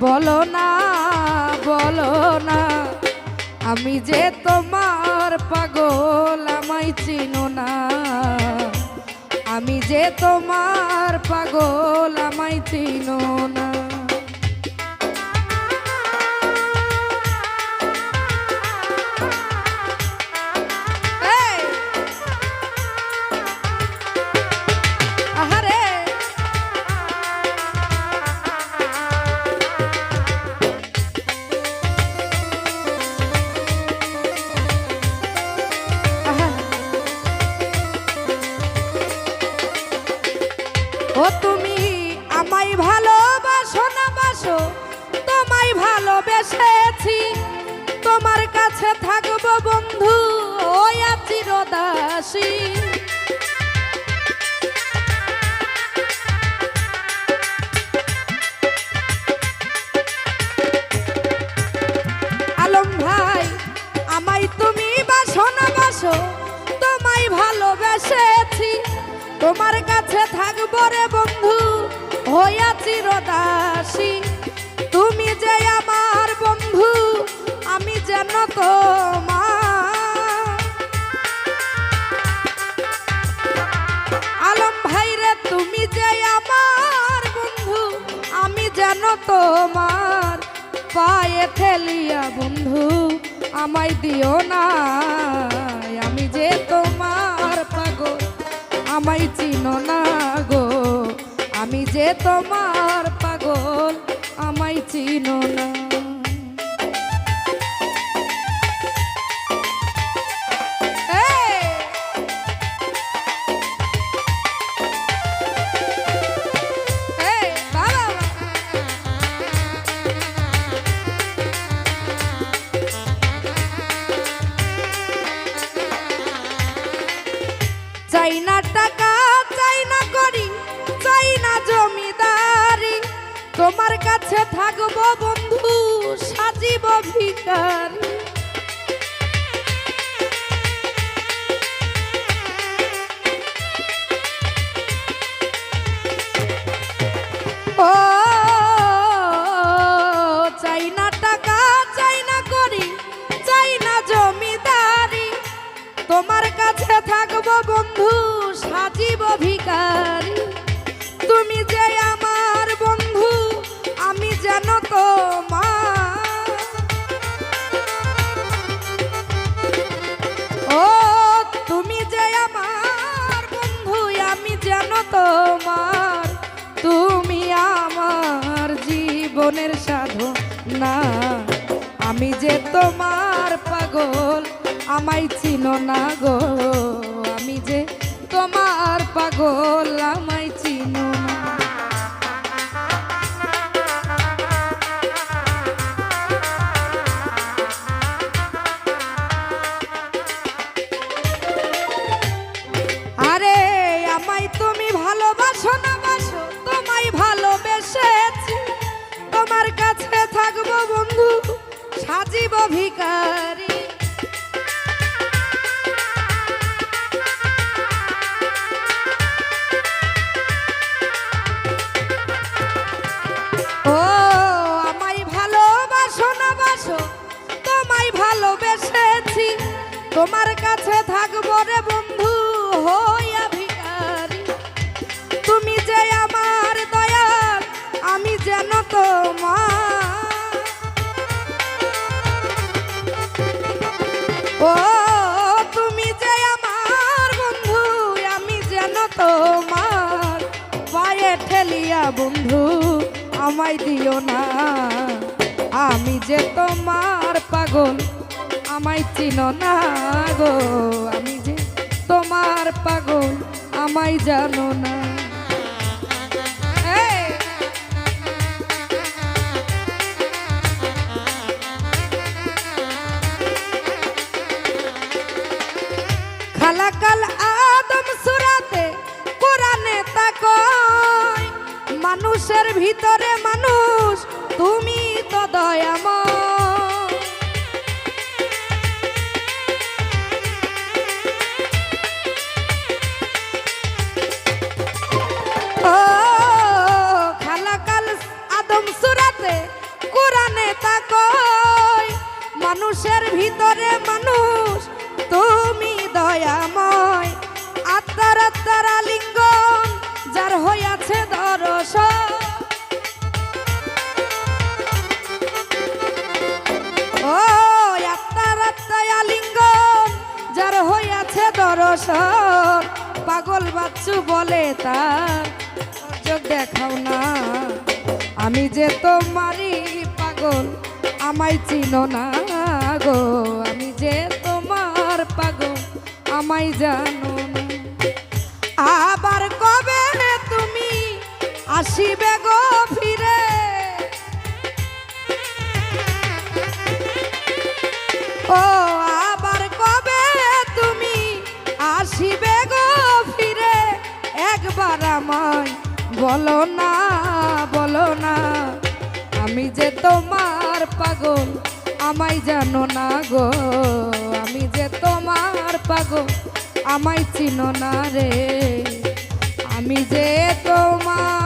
বলো না বলো না আমি যে তোমার পাগল আমায় চিনো না আমি যে তোমার পাগল আমায় চিনো না ও তুমি আমায় ভালোবাসো না বাসো তোমায় ভালোবেসেছি তোমার কাছে থাকবো বন্ধু ওই চিরদাসী আলম ভাই আমায় তুমি বাসো না বাসো তোমায় ভালোবেসেছি তোমার কাছে থাকবো রে বন্ধু হইয়া চিরদাসী তুমি যে আমার বন্ধু আমি যেন তোমার আলম ভাই রে তুমি যে আমার বন্ধু আমি যেন তোমার পায়ে ঠেলিয়া বন্ধু আমায় দিও না আমি যে তোমার পাগল আমায় চিনো না গো আমি যে তোমার পাগল আমায় চিনো না চাই না টাকা চাই না করি চাই না জমিদারি তোমার কাছে থাকবো বন্ধু সাজিব ভিখারি ও চাই না টাকা চাই না করি চাই না জমিদারি তোমার কাছে থাকবো বন্ধু সাজিব ভিখারি তুমি যে আমার বন্ধু আমি যেন তোমার ও তুমি যে আমার বন্ধু আমি যেন তোমার তুমি আমার জীবনের সাধনা আমি যে তোমার পাগল আমায় চিনো না গো আমি যে তোমার পাগল আমায় চিনো না আরে আমায় তুমি ভালোবাসো না বাসো তোমায় ভালোবেসেছি তোমার কাছে থাকবো বন্ধু সাজিব ভিখারি ও আমায় ভালোবাসো না বাসো তোমায় ভালোবেসেছি তোমার কাছে থাকবো রে বন্ধু হইয়া ভিখারি তুমি যে আমার দয়াল আমি যেন তোমার ও তুমি যে আমার বন্ধু আমি যেন তোমার পায়ে ঠেলিয়া বন্ধু আমায় দিও না আমি যে তোমার পাগল আমায় চিনো না গো আমি যে তোমার পাগল আমায় জানো না খালাকাল আদম সূরাতে কোরআনে তা কয় মানুষের ভিতরে মানুষ তুমি তো দয়াময় ও খালাকাল আদম সূরাতে ভিতরে মানুষ তুমি দয়াময়, আত্মার আত্মার আলিঙ্গন যার হইয়াছে দর্শন। ও আত্মার আত্মার আলিঙ্গন যার হইয়াছে দর্শন, পাগল বাচ্চু বলে তার চোখ দেখাও না। আমি যে তোমারই পাগল আমায় চিনো না গো, আমি যে তোমার পাগল আমায় জানো না। আবার কবে তুমি আসিবে গো ফিরে, ও আবার কবে তুমি আসিবে গো ফিরে, একবার আমায় বলো না, বলো না। আমি যে তোমার পাগল আমায় জানো না গো, আমি যে তোমার পাগল আমায় চিনো না রে, আমি যে তোমার